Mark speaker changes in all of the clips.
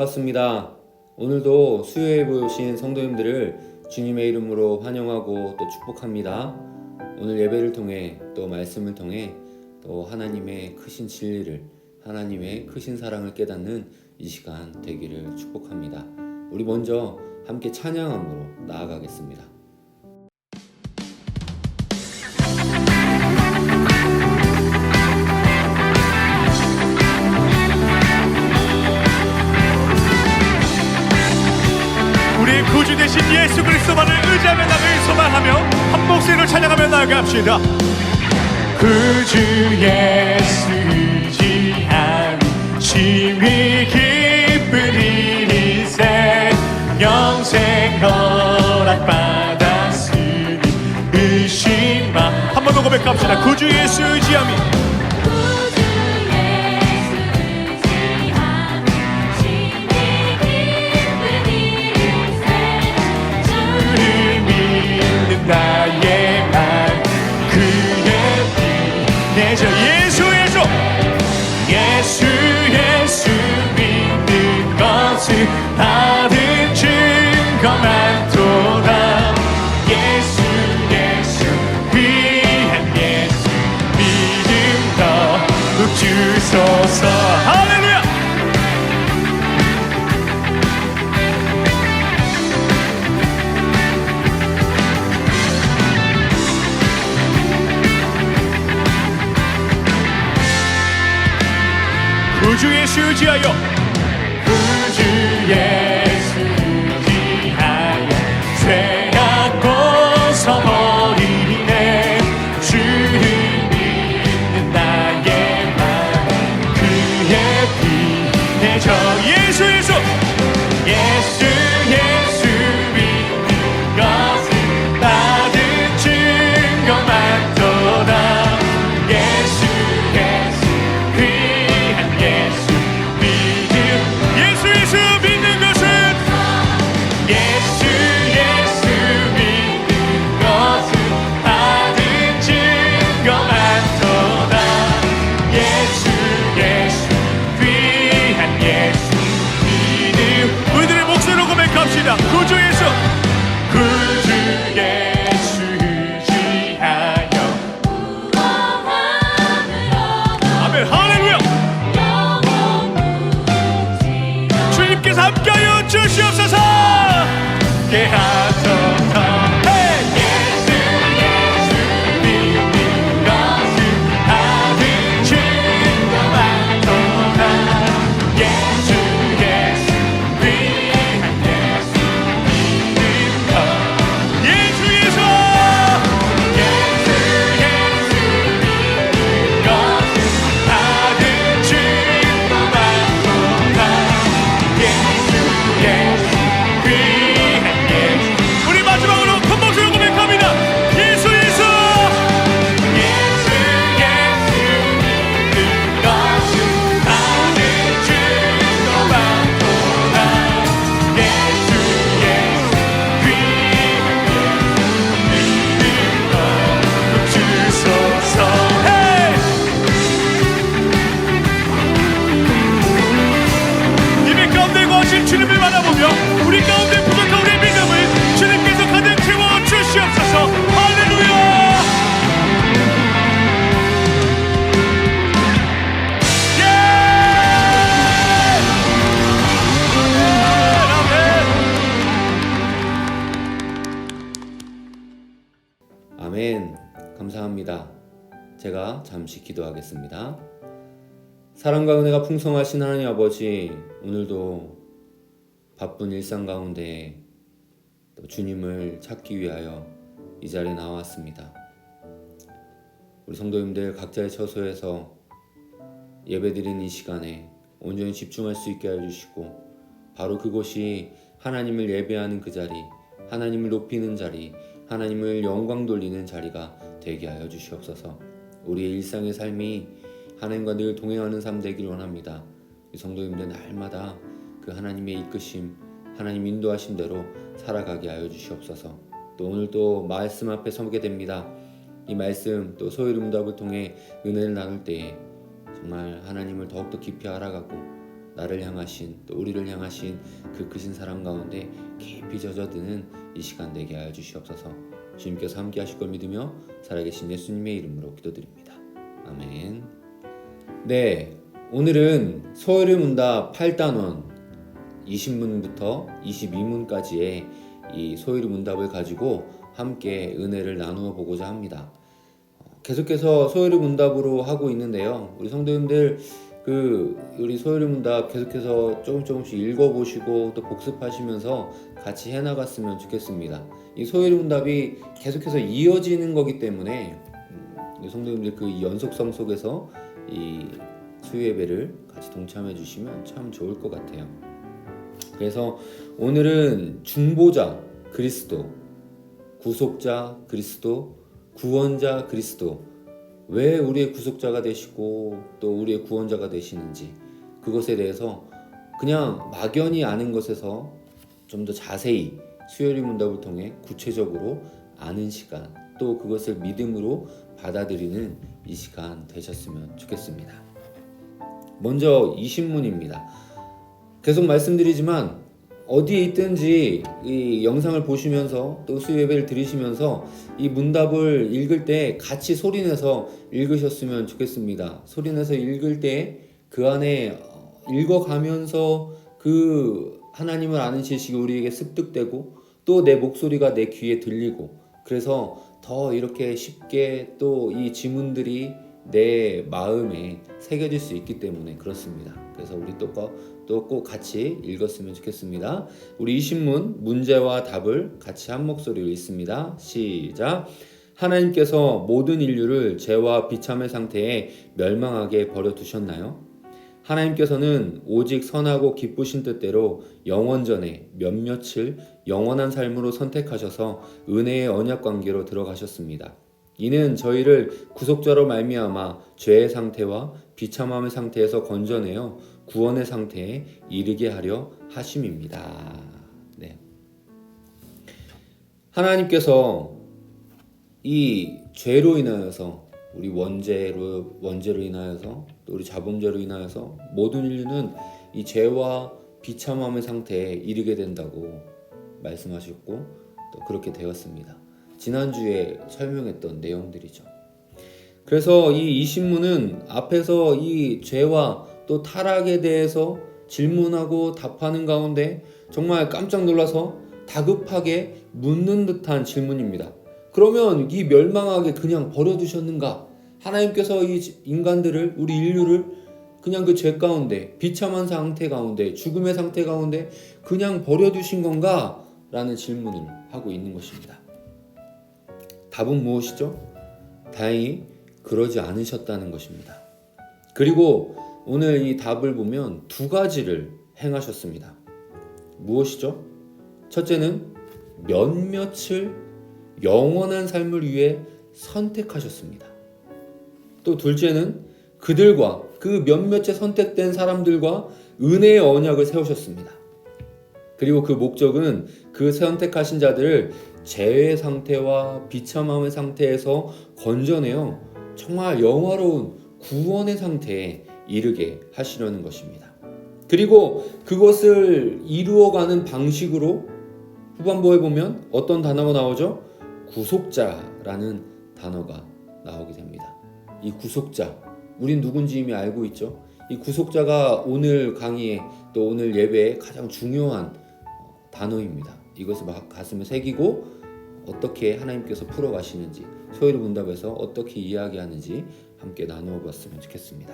Speaker 1: 반갑습니다. 오늘도 수요일에 오신 성도님들을 주님의 이름으로 환영하고 또 축복합니다. 오늘 예배를 통해 또 말씀을 통해 또 하나님의 크신 진리를, 하나님의 크신 사랑을 깨닫는 이 시간 되기를 축복합니다. 우리 먼저 함께 찬양함으로 나아가겠습니다.
Speaker 2: 우리의 구주 되신 예수 그리스도만을 의지하며 나를 소망하며 한 목소리로 찬양하며 나아갑시다. 구주 예수 의지하니 심히 기쁜 일이세 영생 허락받았으니 의심마. 한 번 더 고백합시다. 구주 예수 의지하니 나의 말 그의 피 내줘 예수 믿는 것을 받은 증거 많도다. 예수 위한 예수 믿음 더욱 주소서. 할렐루야. 구주 예수 의지하여 구주 예수 의지하여 죄악 벗어버리네. 주를 믿는 나의 말 그의 피 내줘 예수 믿는 것을 받은 증거 많도다. 예수 믿는 것은 예수 믿는 것은 받은 증거 많도다. 예수 위한 예수 믿음. 우리들의 목소리로 고백합시다. 구주 예수 의지하여 아멘. 할렐루야. 주님께서 함께하여 주시옵소서. 깨하소서. 예수 믿는 것을 받은 증거 많도다. 예수 위한 예수 믿는 것. 예수 믿는 것을 받은 증거 많도다. 우리 마지막으로 큰 목소리로 고백합니다. 예수 믿는 것을 받은 증거 많도다. 예수 믿는 것 주소서. 님의 가운데 거하신 주님을 바라보며 우리 가운데 부족한 우리의 믿음을 주님께서 가득 채워 주시옵소서. 할렐루야. 예!
Speaker 1: 아멘. 감사합니다. 제가 잠시 기도하겠습니다. 사랑과 은혜가 풍성하신 하나님 아버지, 오늘도 바쁜 일상 가운데 또 주님을 찾기 위하여 이 자리에 나왔습니다. 우리 성도님들 각자의 처소에서 예배드리는 이 시간에 온전히 집중할 수 있게 해주시고, 바로 그곳이 하나님을 예배하는 그 자리, 하나님을 높이는 자리, 하나님을 영광 돌리는 자리가 되게 하여 주시옵소서. 우리의 일상의 삶이 하나님과 늘 동행하는 삶 되길 원합니다. 우리 성도님들 날마다 그 하나님의 이끄심, 하나님 인도하신 대로 살아가게 하여 주시옵소서. 또 오늘 또 말씀 앞에 서게 됩니다. 이 말씀 또 소요름답을 통해 은혜를 나눌 때에 정말 하나님을 더욱더 깊이 알아가고 나를 향하신 또 우리를 향하신 그 크신 사랑 가운데 깊이 젖어드는 이 시간 되게 하여 주시옵소서. 주님께서 함께 하실 걸 믿으며 살아계신 예수님의 이름으로 기도드립니다. 아멘. 네, 오늘은 소요리 문답 8단원 20문부터 22문까지의 이 소요리 문답을 가지고 함께 은혜를 나누어 보고자 합니다. 계속해서 소요리 문답으로 하고 있는데요. 우리 성도님들 우리 소요리 문답 계속해서 조금씩 읽어보시고 또 복습하시면서 같이 해나갔으면 좋겠습니다. 이 소요리 문답이 계속해서 이어지는 거기 때문에 우리 성도님들 그 연속성 속에서 이 수요 예배를 같이 동참해 주시면 참 좋을 것 같아요. 그래서 오늘은 중보자 그리스도, 구속자 그리스도, 구원자 그리스도, 왜 우리의 구속자가 되시고 또 우리의 구원자가 되시는지 그것에 대해서 그냥 막연히 아는 것에서 좀 더 자세히 수요일 문답을 통해 구체적으로 아는 시간, 또 그것을 믿음으로 받아들이는 이 시간 되셨으면 좋겠습니다. 먼저 이 신문입니다. 계속 말씀드리지만 어디에 있든지 이 영상을 보시면서 또 수요 예배를 들으시면서 이 문답을 읽을 때 같이 소리내서 읽으셨으면 좋겠습니다. 소리내서 읽을 때 그 안에 읽어가면서 그 하나님을 아는 지식이 우리에게 습득되고 또 내 목소리가 내 귀에 들리고, 그래서 더 이렇게 쉽게 또 이 지문들이 내 마음에 새겨질 수 있기 때문에 그렇습니다. 그래서 우리 또 꼭 같이 읽었으면 좋겠습니다. 우리 이 신문 문제와 답을 같이 한 목소리로 읽습니다. 시작. 하나님께서 모든 인류를 죄와 비참의 상태에 멸망하게 버려두셨나요? 하나님께서는 오직 선하고 기쁘신 뜻대로 영원전에 몇몇을 영원한 삶으로 선택하셔서 은혜의 언약 관계로 들어가셨습니다. 이는 저희를 구속자로 말미암아 죄의 상태와 비참함의 상태에서 건져내어 구원의 상태에 이르게 하려 하심입니다. 네. 하나님께서 이 죄로 인하여서 우리 원죄로 인하여서 또 우리 자범죄로 인하여서 모든 인류는 이 죄와 비참함의 상태에 이르게 된다고 말씀하셨고 또 그렇게 되었습니다. 지난주에 설명했던 내용들이죠. 그래서 이 신문은 앞에서 이 죄와 또 타락에 대해서 질문하고 답하는 가운데 정말 깜짝 놀라서 다급하게 묻는 듯한 질문입니다. 그러면 이 멸망하게 그냥 버려두셨는가? 하나님께서 이 인간들을, 우리 인류를 그냥 그 죄 가운데, 비참한 상태 가운데, 죽음의 상태 가운데 그냥 버려두신 건가? 라는 질문을 하고 있는 것입니다. 답은 무엇이죠? 다행히 그러지 않으셨다는 것입니다. 그리고 오늘 이 답을 보면 두 가지를 행하셨습니다. 무엇이죠? 첫째는 몇몇을 영원한 삶을 위해 선택하셨습니다. 또 둘째는 그들과 그 몇몇에 선택된 사람들과 은혜의 언약을 세우셨습니다. 그리고 그 목적은 그 선택하신 자들을 죄의 상태와 비참함의 상태에서 건져내어 정말 영화로운 구원의 상태에 이르게 하시려는 것입니다. 그리고 그것을 이루어가는 방식으로 후반부에 보면 어떤 단어가 나오죠? 구속자라는 단어가 나오게 됩니다. 이 구속자, 우린 누군지 이미 알고 있죠? 이 구속자가 오늘 강의에 또 오늘 예배에 가장 중요한 단어입니다. 이것을 가슴에 새기고 어떻게 하나님께서 풀어가시는지, 소요리 문답에서 어떻게 이야기하는지 함께 나누어 봤으면 좋겠습니다.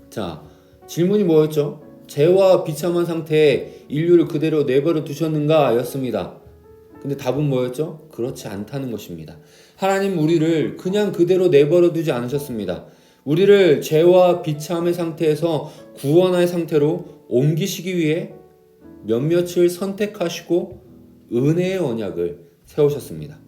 Speaker 1: 자, 질문이 뭐였죠? 죄와 비참한 상태에 인류를 그대로 내버려 두셨는가? 였습니다. 근데 답은 뭐였죠? 그렇지 않다는 것입니다. 하나님 우리를 그냥 그대로 내버려 두지 않으셨습니다. 우리를 죄와 비참의 상태에서 구원의 상태로 옮기시기 위해 몇몇을 선택하시고 은혜의 언약을 세우셨습니다.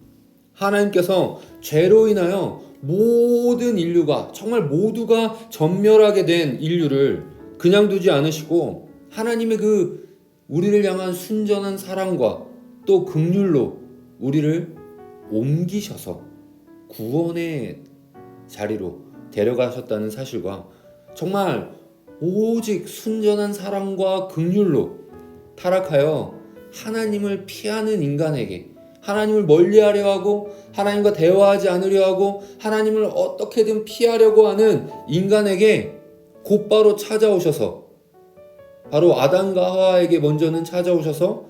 Speaker 1: 하나님께서 죄로 인하여 모든 인류가, 정말 모두가 전멸하게 된 인류를 그냥 두지 않으시고 하나님의 그 우리를 향한 순전한 사랑과 또 긍휼로 우리를 옮기셔서 구원의 자리로 데려가셨다는 사실과 정말 오직 순전한 사랑과 긍휼로 타락하여 하나님을 피하는 인간에게, 하나님을 멀리하려 하고 하나님과 대화하지 않으려 하고 하나님을 어떻게든 피하려고 하는 인간에게 곧바로 찾아오셔서, 바로 아담과 하와에게 먼저는 찾아오셔서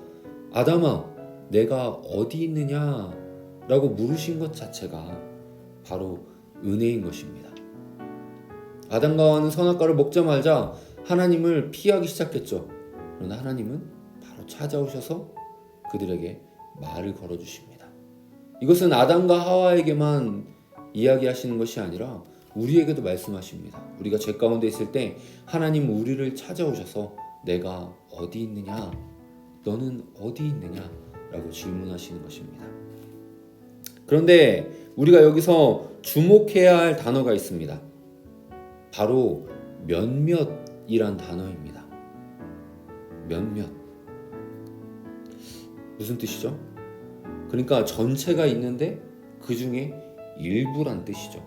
Speaker 1: 아담아 내가 어디 있느냐 라고 물으신 것 자체가 바로 은혜인 것입니다. 아담과 하와는 선악과를 먹자마자 하나님을 피하기 시작했죠. 그러나 하나님은 바로 찾아오셔서 그들에게 말을 걸어주십니다. 이것은 아담과 하와에게만 이야기하시는 것이 아니라 우리에게도 말씀하십니다. 우리가 죄 가운데 있을 때 하나님 우리를 찾아오셔서 내가 어디 있느냐, 너는 어디 있느냐 라고 질문하시는 것입니다. 그런데 우리가 여기서 주목해야 할 단어가 있습니다. 바로 몇몇이란 단어입니다. 몇몇. 무슨 뜻이죠? 그러니까 전체가 있는데 그 중에 일부란 뜻이죠.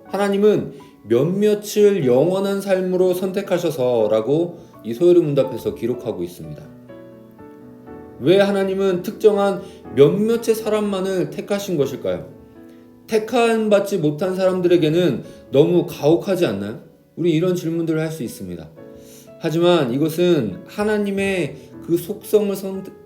Speaker 1: 하나님은 몇몇을 영원한 삶으로 선택하셔서 라고 이 소요리 문답에서 기록하고 있습니다. 왜 하나님은 특정한 몇몇의 사람만을 택하신 것일까요? 택함 받지 못한 사람들에게는 너무 가혹하지 않나요? 우리 이런 질문들을 할 수 있습니다. 하지만 이것은 하나님의 그 속성을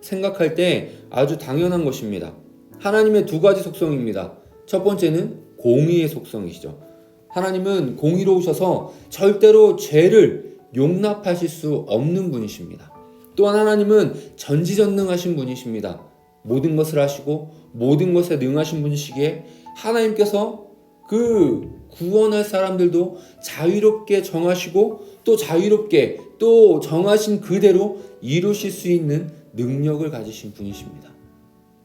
Speaker 1: 생각할 때 아주 당연한 것입니다. 하나님의 두 가지 속성입니다. 첫 번째는 공의의 속성이시죠. 하나님은 공의로우셔서 절대로 죄를 용납하실 수 없는 분이십니다. 또한 하나님은 전지전능하신 분이십니다. 모든 것을 하시고 모든 것에 능하신 분이시기에 하나님께서 그 구원할 사람들도 자유롭게 정하시고 또 자유롭게 또 정하신 그대로 이루실 수 있는 능력을 가지신 분이십니다.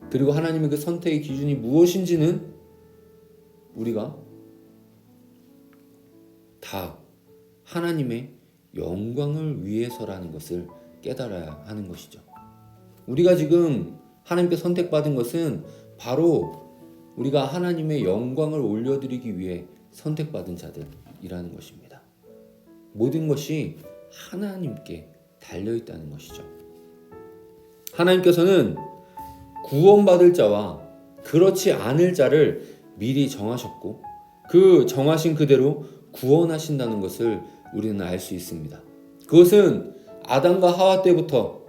Speaker 1: 그리고 하나님의 그 선택의 기준이 무엇인지는 우리가 다 하나님의 영광을 위해서라는 것을 깨달아야 하는 것이죠. 우리가 지금 하나님께 선택받은 것은 바로 우리가 하나님의 영광을 올려드리기 위해 선택받은 자들이라는 것입니다. 모든 것이 하나님께 달려있다는 것이죠. 하나님께서는 구원받을 자와 그렇지 않을 자를 미리 정하셨고 그 정하신 그대로 구원하신다는 것을 우리는 알 수 있습니다. 그것은 아담과 하와 때부터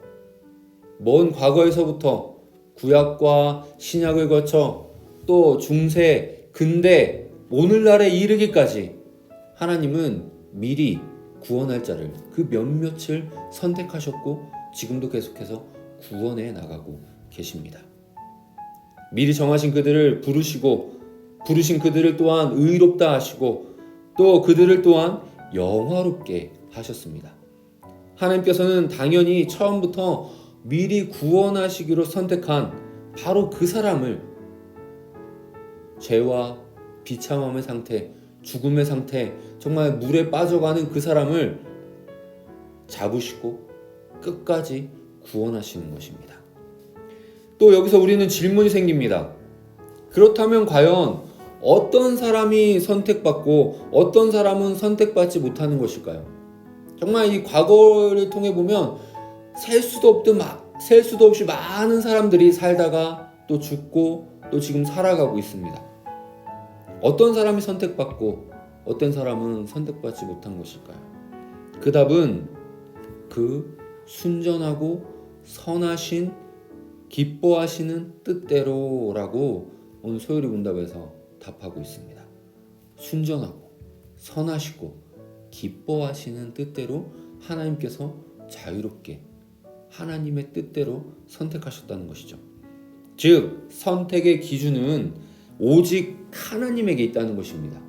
Speaker 1: 먼 과거에서부터 구약과 신약을 거쳐 또 중세, 근대, 오늘날에 이르기까지 하나님은 미리 구원할 자를 그 몇몇을 선택하셨고 지금도 계속해서 구원해 나가고 계십니다. 미리 정하신 그들을 부르신 그들을 또한 의롭다 하시고 또 그들을 또한 영화롭게 하셨습니다. 하나님께서는 당연히 처음부터 미리 구원하시기로 선택한 바로 그 사람을 죄와 비참함의 상태, 죽음의 상태, 정말 물에 빠져가는 그 사람을 잡으시고 끝까지 구원하시는 것입니다. 또 여기서 우리는 질문이 생깁니다. 그렇다면 과연 어떤 사람이 선택받고 어떤 사람은 선택받지 못하는 것일까요? 정말 이 과거를 통해 보면 셀 수도 없이 많은 사람들이 살다가 또 죽고 또 지금 살아가고 있습니다. 어떤 사람이 선택받고 어떤 사람은 선택받지 못한 것일까요? 그 답은 그 순전하고 선하신 기뻐하시는 뜻대로라고 오늘 소요리 문답에서 답하고 있습니다. 순전하고 선하시고 기뻐하시는 뜻대로 하나님께서 자유롭게 하나님의 뜻대로 선택하셨다는 것이죠. 즉 선택의 기준은 오직 하나님에게 있다는 것입니다.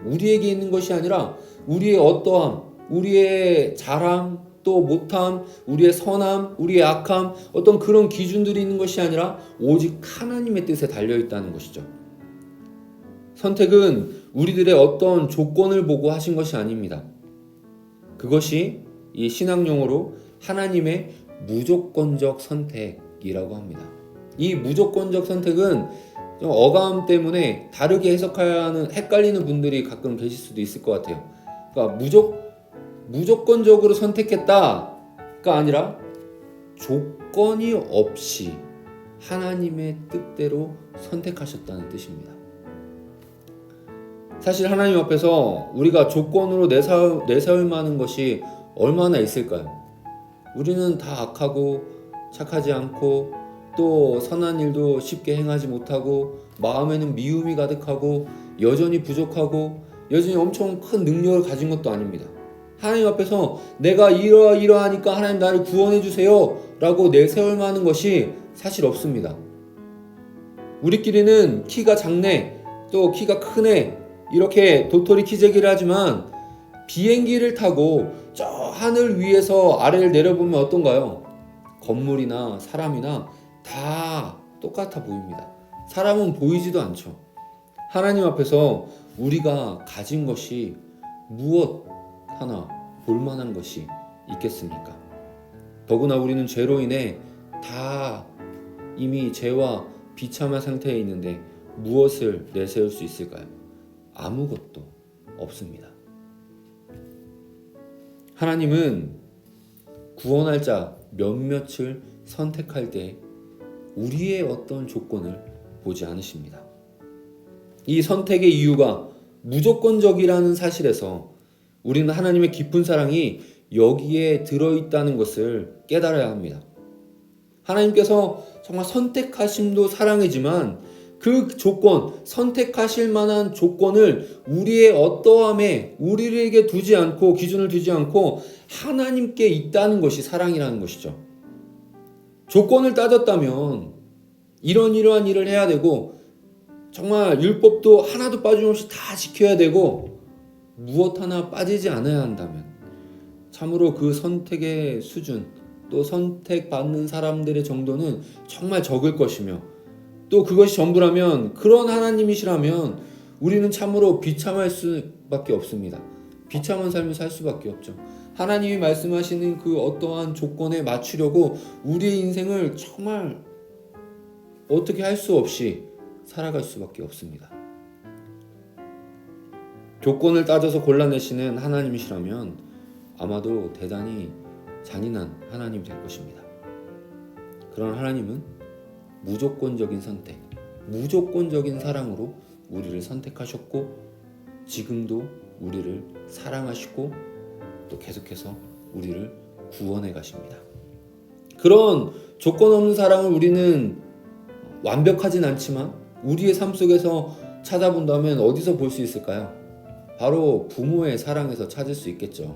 Speaker 1: 우리에게 있는 것이 아니라 우리의 어떠함, 우리의 잘함, 또 못함, 우리의 선함, 우리의 악함, 어떤 그런 기준들이 있는 것이 아니라 오직 하나님의 뜻에 달려있다는 것이죠. 선택은 우리들의 어떤 조건을 보고 하신 것이 아닙니다. 그것이 이 신학용어로 하나님의 무조건적 선택이라고 합니다. 이 무조건적 선택은 좀 어감 때문에 다르게 해석해야 하는 헷갈리는 분들이 가끔 계실 수도 있을 것 같아요. 그러니까 무조건적으로 선택했다가 아니라 조건이 없이 하나님의 뜻대로 선택하셨다는 뜻입니다. 사실 하나님 앞에서 우리가 조건으로 내세울 만한 것이 얼마나 있을까요? 우리는 다 악하고 착하지 않고 또 선한 일도 쉽게 행하지 못하고 마음에는 미움이 가득하고 여전히 부족하고 여전히 엄청 큰 능력을 가진 것도 아닙니다. 하나님 앞에서 내가 이러하니까 하나님 나를 구원해 주세요 라고 내세울 만한 것이 사실 없습니다. 우리끼리는 키가 작네 또 키가 크네 이렇게 도토리 키재기를 하지만 비행기를 타고 저 하늘 위에서 아래를 내려보면 어떤가요? 건물이나 사람이나 다 똑같아 보입니다. 사람은 보이지도 않죠. 하나님 앞에서 우리가 가진 것이 무엇 하나 볼만한 것이 있겠습니까? 더구나 우리는 죄로 인해 다 이미 죄와 비참한 상태에 있는데 무엇을 내세울 수 있을까요? 아무것도 없습니다. 하나님은 구원할 자 몇몇을 선택할 때 우리의 어떤 조건을 보지 않으십니다. 이 선택의 이유가 무조건적이라는 사실에서 우리는 하나님의 깊은 사랑이 여기에 들어있다는 것을 깨달아야 합니다. 하나님께서 정말 선택하심도 사랑이지만 그 조건, 선택하실 만한 조건을 우리의 어떠함에 우리에게 두지 않고 기준을 두지 않고 하나님께 있다는 것이 사랑이라는 것이죠. 조건을 따졌다면 이러한 일을 해야 되고 정말 율법도 하나도 빠짐없이 다 지켜야 되고 무엇 하나 빠지지 않아야 한다면 참으로 그 선택의 수준 또 선택받는 사람들의 정도는 정말 적을 것이며 또 그것이 전부라면 그런 하나님이시라면 우리는 참으로 비참할 수밖에 없습니다. 비참한 삶을 살 수밖에 없죠. 하나님이 말씀하시는 그 어떠한 조건에 맞추려고 우리의 인생을 정말 어떻게 할 수 없이 살아갈 수밖에 없습니다. 조건을 따져서 골라내시는 하나님이시라면 아마도 대단히 잔인한 하나님 될 것입니다. 그런 하나님은 무조건적인 선택, 무조건적인 사랑으로 우리를 선택하셨고 지금도 우리를 사랑하시고 또 계속해서 우리를 구원해 가십니다. 그런 조건 없는 사랑을 우리는 완벽하진 않지만 우리의 삶 속에서 찾아본다면 어디서 볼 수 있을까요? 바로 부모의 사랑에서 찾을 수 있겠죠.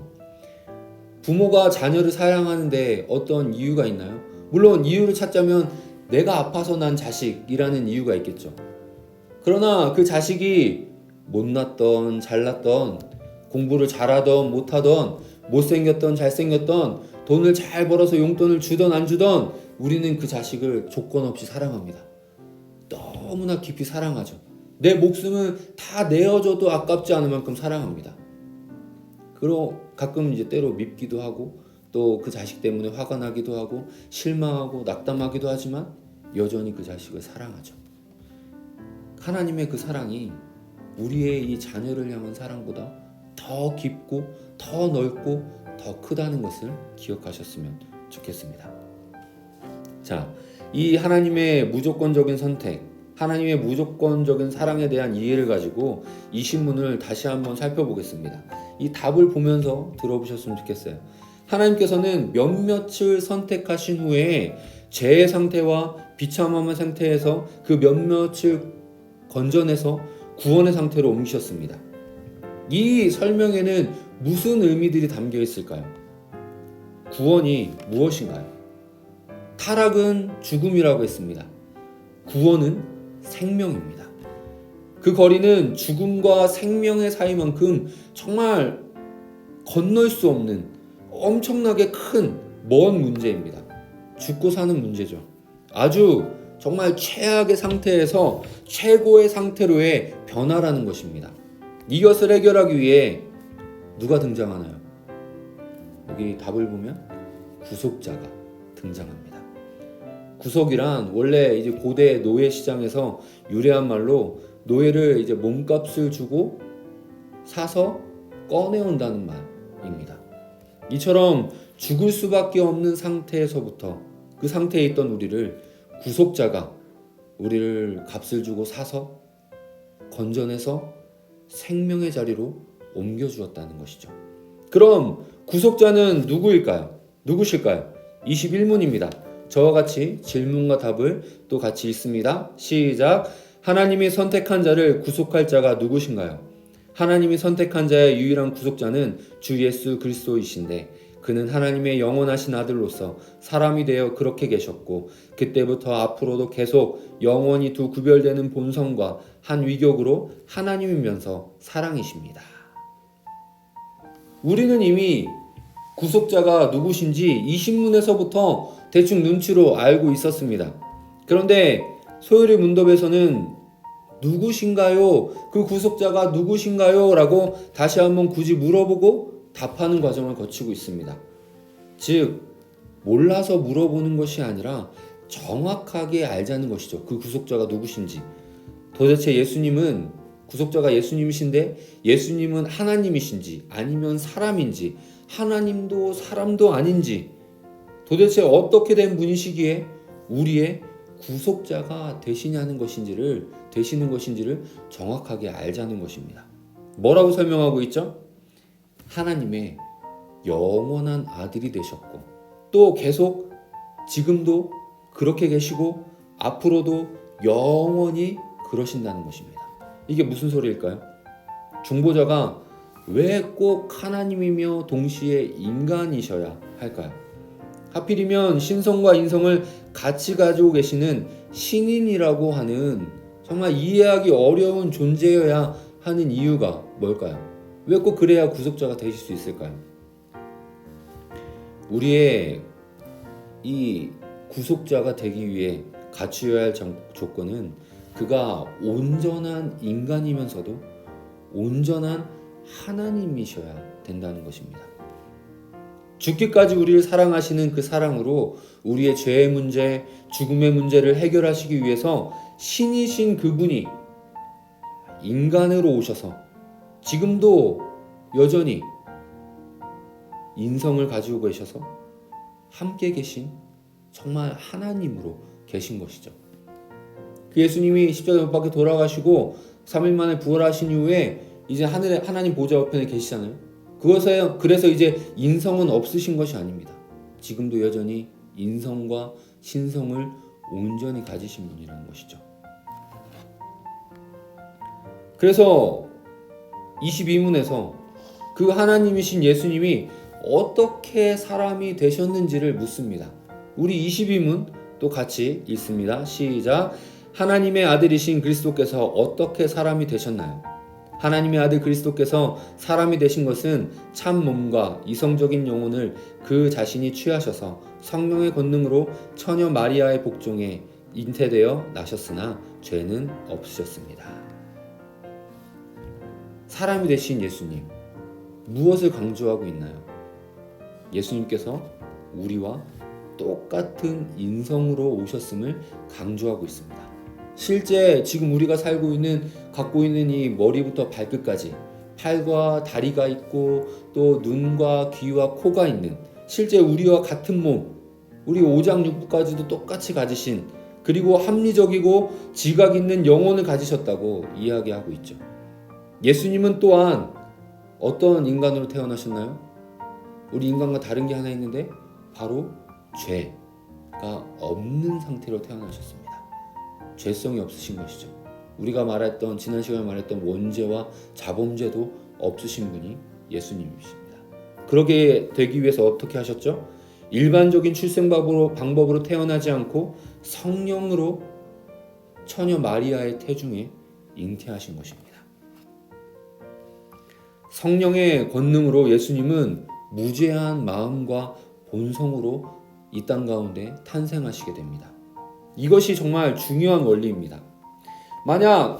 Speaker 1: 부모가 자녀를 사랑하는데 어떤 이유가 있나요? 물론 이유를 찾자면 내가 아파서 난 자식이라는 이유가 있겠죠. 그러나 그 자식이 못났던 잘났던 공부를 잘하던 못하던 못생겼던 잘생겼던 돈을 잘 벌어서 용돈을 주던 안 주던 우리는 그 자식을 조건 없이 사랑합니다. 너무나 깊이 사랑하죠. 내 목숨은 다 내어줘도 아깝지 않을 만큼 사랑합니다. 그리고 가끔 이제 때로 밉기도 하고 또 그 자식 때문에 화가 나기도 하고 실망하고 낙담하기도 하지만 여전히 그 자식을 사랑하죠. 하나님의 그 사랑이 우리의 이 자녀를 향한 사랑보다 더 깊고 더 넓고 더 크다는 것을 기억하셨으면 좋겠습니다. 자, 이 하나님의 무조건적인 선택, 하나님의 무조건적인 사랑에 대한 이해를 가지고 이 신문을 다시 한번 살펴보겠습니다. 이 답을 보면서 들어보셨으면 좋겠어요. 하나님께서는 몇몇을 선택하신 후에 죄의 상태와 비참함의 상태에서 그 몇몇을 건져내서 구원의 상태로 옮기셨습니다. 이 설명에는 무슨 의미들이 담겨 있을까요? 구원이 무엇인가요? 타락은 죽음이라고 했습니다. 구원은 생명입니다. 그 거리는 죽음과 생명의 사이만큼 정말 건널 수 없는 엄청나게 큰 먼 문제입니다. 죽고 사는 문제죠. 아주 정말 최악의 상태에서 최고의 상태로의 변화라는 것입니다. 이것을 해결하기 위해 누가 등장하나요? 여기 답을 보면 구속자가 등장합니다. 구속이란 원래 이제 고대 노예 시장에서 유래한 말로 노예를 이제 몸값을 주고 사서 꺼내온다는 말입니다. 이처럼 죽을 수밖에 없는 상태에서부터 그 상태에 있던 우리를 구속자가 우리를 값을 주고 사서 건져내서 생명의 자리로 옮겨주었다는 것이죠. 그럼 구속자는 누구일까요? 누구실까요? 21문입니다. 저와 같이 질문과 답을 또 같이 읽습니다. 시작. 하나님이 선택한 자를 구속할 자가 누구신가요? 하나님이 선택한 자의 유일한 구속자는 주 예수 그리스도이신데 그는 하나님의 영원하신 아들로서 사람이 되어 그렇게 계셨고 그때부터 앞으로도 계속 영원히 두 구별되는 본성과 한 위격으로 하나님이면서 사랑이십니다. 우리는 이미 구속자가 누구신지 이 신문에서부터 대충 눈치로 알고 있었습니다. 그런데 소요리 문답에서는 누구신가요? 그 구속자가 누구신가요? 라고 다시 한번 굳이 물어보고 답하는 과정을 거치고 있습니다. 즉 몰라서 물어보는 것이 아니라 정확하게 알자는 것이죠. 그 구속자가 누구신지. 도대체 예수님은 구속자가 예수님이신데 예수님은 하나님이신지 아니면 사람인지 하나님도 사람도 아닌지 도대체 어떻게 된 분이시기에 우리의 구속자가 되시는 것인지를 정확하게 알자는 것입니다. 뭐라고 설명하고 있죠? 하나님의 영원한 아들이 되셨고 또 계속 지금도 그렇게 계시고 앞으로도 영원히 그러신다는 것입니다. 이게 무슨 소리일까요? 중보자가 왜 꼭 하나님이며 동시에 인간이셔야 할까요? 하필이면 신성과 인성을 같이 가지고 계시는 신인이라고 하는 정말 이해하기 어려운 존재여야 하는 이유가 뭘까요? 왜 꼭 그래야 구속자가 되실 수 있을까요? 우리의 이 구속자가 되기 위해 갖추어야 할 조건은 그가 온전한 인간이면서도 온전한 하나님이셔야 된다는 것입니다. 죽기까지 우리를 사랑하시는 그 사랑으로 우리의 죄의 문제, 죽음의 문제를 해결하시기 위해서 신이신 그분이 인간으로 오셔서 지금도 여전히 인성을 가지고 계셔서 함께 계신 정말 하나님으로 계신 것이죠. 그 예수님이 십자가 못 박혀 돌아가시고 3일 만에 부활하신 이후에 이제 하늘에 하나님 보좌 우편에 계시잖아요. 그래서 이제 인성은 없으신 것이 아닙니다. 지금도 여전히 인성과 신성을 온전히 가지신 분이라는 것이죠. 그래서 22문에서 그 하나님이신 예수님이 어떻게 사람이 되셨는지를 묻습니다. 우리 22문 또 같이 읽습니다. 시작. 하나님의 아들이신 그리스도께서 어떻게 사람이 되셨나요? 하나님의 아들 그리스도께서 사람이 되신 것은 참 몸과 이성적인 영혼을 그 자신이 취하셔서 성령의 권능으로 처녀 마리아의 복종에 잉태되어 나셨으나 죄는 없으셨습니다. 사람이 되신 예수님, 무엇을 강조하고 있나요? 예수님께서 우리와 똑같은 인성으로 오셨음을 강조하고 있습니다. 실제 지금 우리가 갖고 있는 이 머리부터 발끝까지 팔과 다리가 있고 또 눈과 귀와 코가 있는 실제 우리와 같은 몸, 우리 오장육부까지도 똑같이 가지신 그리고 합리적이고 지각 있는 영혼을 가지셨다고 이야기하고 있죠. 예수님은 또한 어떤 인간으로 태어나셨나요? 우리 인간과 다른 게 하나 있는데 바로 죄가 없는 상태로 태어나셨습니다. 죄성이 없으신 것이죠. 우리가 지난 시간에 말했던 원죄와 자범죄도 없으신 분이 예수님이십니다. 그러게 되기 위해서 어떻게 하셨죠? 일반적인 출생 방법으로 태어나지 않고 성령으로 처녀 마리아의 태중에 잉태하신 것입니다. 성령의 권능으로 예수님은 무죄한 마음과 본성으로 이 땅 가운데 탄생하시게 됩니다. 이것이 정말 중요한 원리입니다. 만약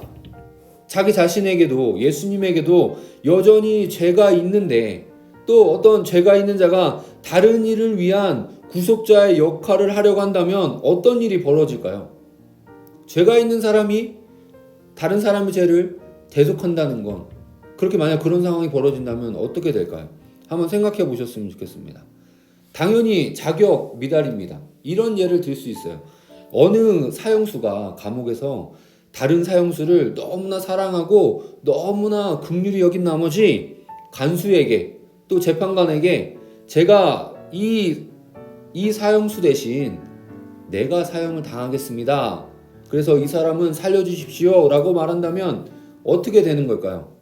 Speaker 1: 자기 자신에게도 예수님에게도 여전히 죄가 있는데 또 어떤 죄가 있는 자가 다른 이를 위한 구속자의 역할을 하려고 한다면 어떤 일이 벌어질까요? 죄가 있는 사람이 다른 사람의 죄를 대속한다는 건 그렇게 만약 그런 상황이 벌어진다면 어떻게 될까요? 한번 생각해 보셨으면 좋겠습니다. 당연히 자격 미달입니다. 이런 예를 들 수 있어요. 어느 사형수가 감옥에서 다른 사형수를 너무나 사랑하고 너무나 긍휼히 여긴 나머지 간수에게 또 재판관에게 제가 이 사형수 대신 내가 사형을 당하겠습니다. 그래서 이 사람은 살려주십시오 라고 말한다면 어떻게 되는 걸까요?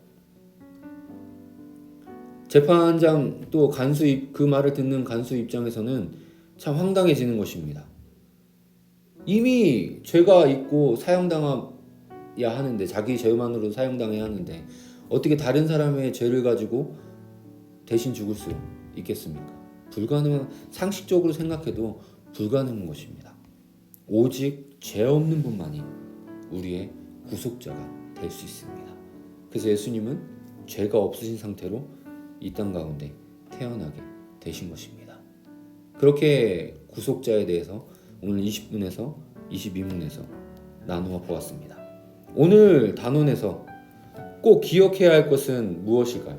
Speaker 1: 재판장 또 그 말을 듣는 간수 입장에서는 참 황당해지는 것입니다. 이미 죄가 있고 사형당해야 하는데 자기 죄만으로 사형당해야 하는데 어떻게 다른 사람의 죄를 가지고 대신 죽을 수 있겠습니까? 불가능한, 상식적으로 생각해도 불가능한 것입니다. 오직 죄 없는 분만이 우리의 구속자가 될 수 있습니다. 그래서 예수님은 죄가 없으신 상태로 이 땅 가운데 태어나게 되신 것입니다. 그렇게 구속자에 대해서 오늘 20분에서 22분에서 나누어 보았습니다. 오늘 단원에서 꼭 기억해야 할 것은 무엇일까요?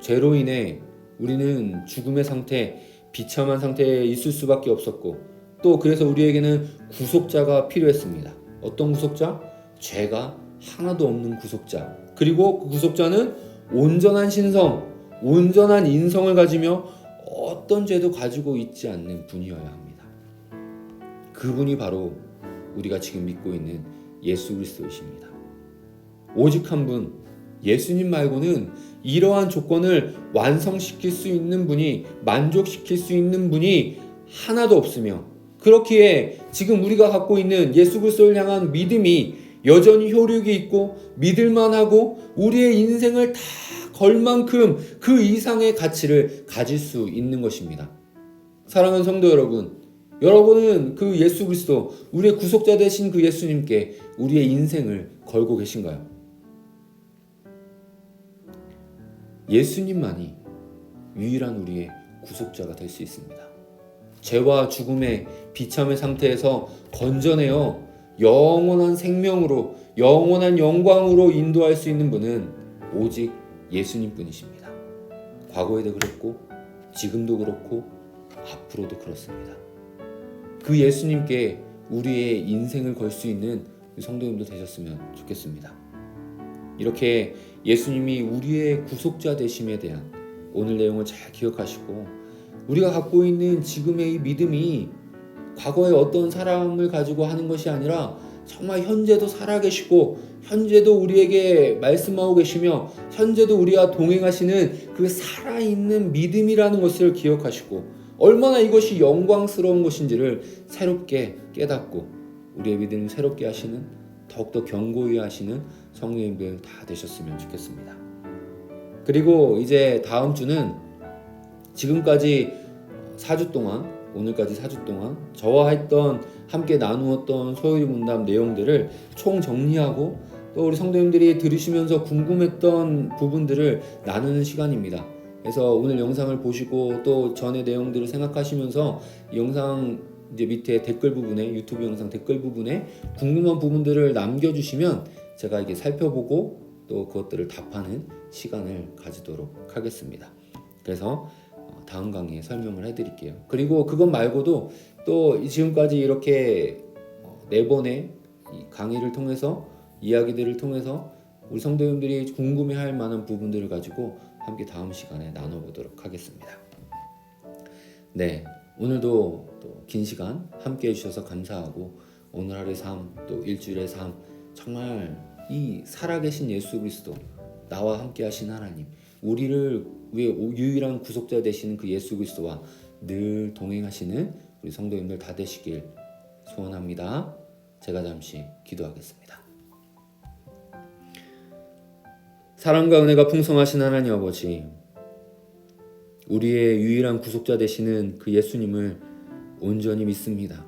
Speaker 1: 죄로 인해 우리는 죽음의 상태, 비참한 상태에 있을 수밖에 없었고 또 그래서 우리에게는 구속자가 필요했습니다. 어떤 구속자? 죄가 하나도 없는 구속자. 그리고 그 구속자는 온전한 신성, 온전한 인성을 가지며 어떤 죄도 가지고 있지 않는 분이어야 합니다. 그분이 바로 우리가 지금 믿고 있는 예수 그리스도이십니다. 오직 한 분, 예수님 말고는 이러한 조건을 완성시킬 수 있는 분이, 만족시킬 수 있는 분이 하나도 없으며 그렇기에 지금 우리가 갖고 있는 예수 그리스도를 향한 믿음이 여전히 효력이 있고 믿을만하고 우리의 인생을 다 걸 만큼 그 이상의 가치를 가질 수 있는 것입니다. 사랑하는 성도 여러분, 여러분은 그 예수 그리스도, 우리의 구속자 되신 그 예수님께 우리의 인생을 걸고 계신가요? 예수님만이 유일한 우리의 구속자가 될 수 있습니다. 죄와 죽음의 비참의 상태에서 건져내어 영원한 생명으로, 영원한 영광으로 인도할 수 있는 분은 오직 예수님뿐이십니다. 과거에도 그랬고 지금도 그렇고 앞으로도 그렇습니다. 그 예수님께 우리의 인생을 걸 수 있는 성도님들 되셨으면 좋겠습니다. 이렇게 예수님이 우리의 구속자 되심에 대한 오늘 내용을 잘 기억하시고 우리가 갖고 있는 지금의 이 믿음이 과거의 어떤 사람을 가지고 하는 것이 아니라 정말 현재도 살아계시고 현재도 우리에게 말씀하고 계시며 현재도 우리와 동행하시는 그 살아있는 믿음이라는 것을 기억하시고 얼마나 이것이 영광스러운 것인지를 새롭게 깨닫고 우리의 믿음을 새롭게 하시는, 더욱더 견고히 하시는 성도님들 다 되셨으면 좋겠습니다. 그리고 이제 다음 주는 지금까지 4주 동안, 오늘까지 4주 동안 저와 했던, 함께 나누었던 소요리 문답 내용들을 총 정리하고 또 우리 성도님들이 들으시면서 궁금했던 부분들을 나누는 시간입니다. 그래서 오늘 영상을 보시고 또 전의 내용들을 생각하시면서 이 영상 이제 밑에 댓글 부분에, 유튜브 영상 댓글 부분에 궁금한 부분들을 남겨주시면 제가 이게 살펴보고 또 그것들을 답하는 시간을 가지도록 하겠습니다. 그래서 다음 강의에 설명을 해드릴게요. 그리고 그것 말고도 또 지금까지 이렇게 4번의 강의를 통해서, 이야기들을 통해서 우리 성도님들이 궁금해할 만한 부분들을 가지고 함께 다음 시간에 나눠보도록 하겠습니다. 네, 오늘도 또 긴 시간 함께 해주셔서 감사하고 오늘 하루의 삶, 또 일주일의 삶, 정말 이 살아계신 예수 그리스도, 나와 함께 하신 하나님, 우리를 위해 유일한 구속자 되시는 그 예수 그리스도와 늘 동행하시는 우리 성도님들 다 되시길 소원합니다. 제가 잠시 기도하겠습니다. 사랑과 은혜가 풍성하신 하나님 아버지, 우리의 유일한 구속자 되시는 그 예수님을 온전히 믿습니다.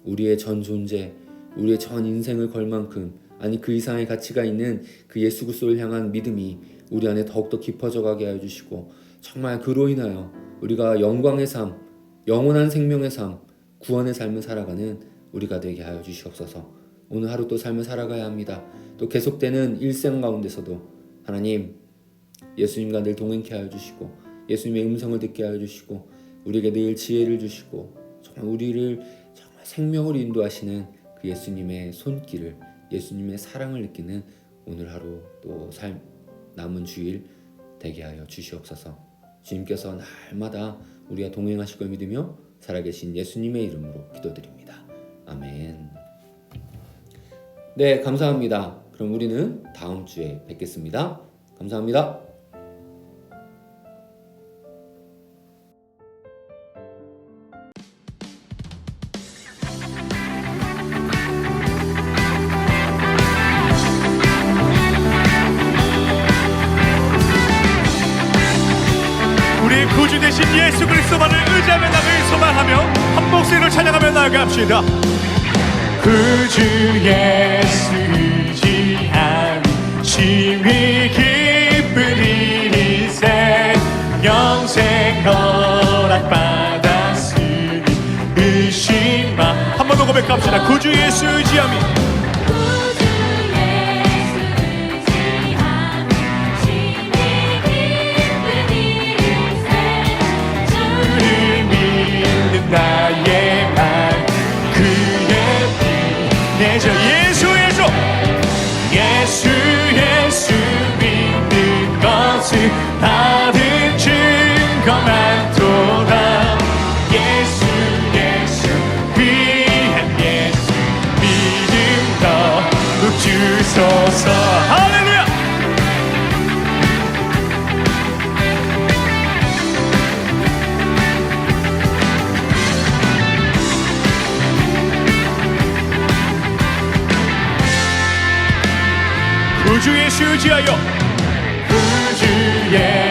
Speaker 1: 우리의 전 존재, 우리의 전 인생을 걸 만큼, 아니 그 이상의 가치가 있는 그 예수 그리스도를 향한 믿음이 우리 안에 더욱더 깊어져 가게 하여 주시고 정말 그로 인하여 우리가 영광의 삶, 영원한 생명의 삶, 구원의 삶을 살아가는 우리가 되게 하여 주시옵소서. 오늘 하루 또 삶을 살아가야 합니다. 또 계속되는 일생 가운데서도 하나님, 예수님과 늘 동행케 하여 주시고 예수님의 음성을 듣게 하여 주시고 우리에게 늘 지혜를 주시고 정말 우리를 정말 생명으로 인도하시는 그 예수님의 손길을 예수님의 사랑을 느끼는 오늘 하루 또 남은 주일 되게 하여 주시옵소서. 주님께서 날마다 우리가 동행하실 걸 믿으며 살아계신 예수님의 이름으로 기도드립니다. 아멘. 네, 감사합니다. 그럼 우리는 다음 주에 뵙겠습니다. 감사합니다.
Speaker 2: 우리 구주 되신 예수 그리스도만을 의지하며 나를 소망하며 한 목소리로 찬양하며 나아갑시다. 구주 예수 의지함 심히 기쁜 일이세 영생 허락받았으니 의심마. 한 번 더 고백합시다. 구주 예수 의지함이 나의 말 그의 피 내줘 예수 믿는 것을 받은 증거만 도다. 예수 위한 예수 믿음 더욱 주소서. 할렐루야. 구주 예수 의지하여 구주 예수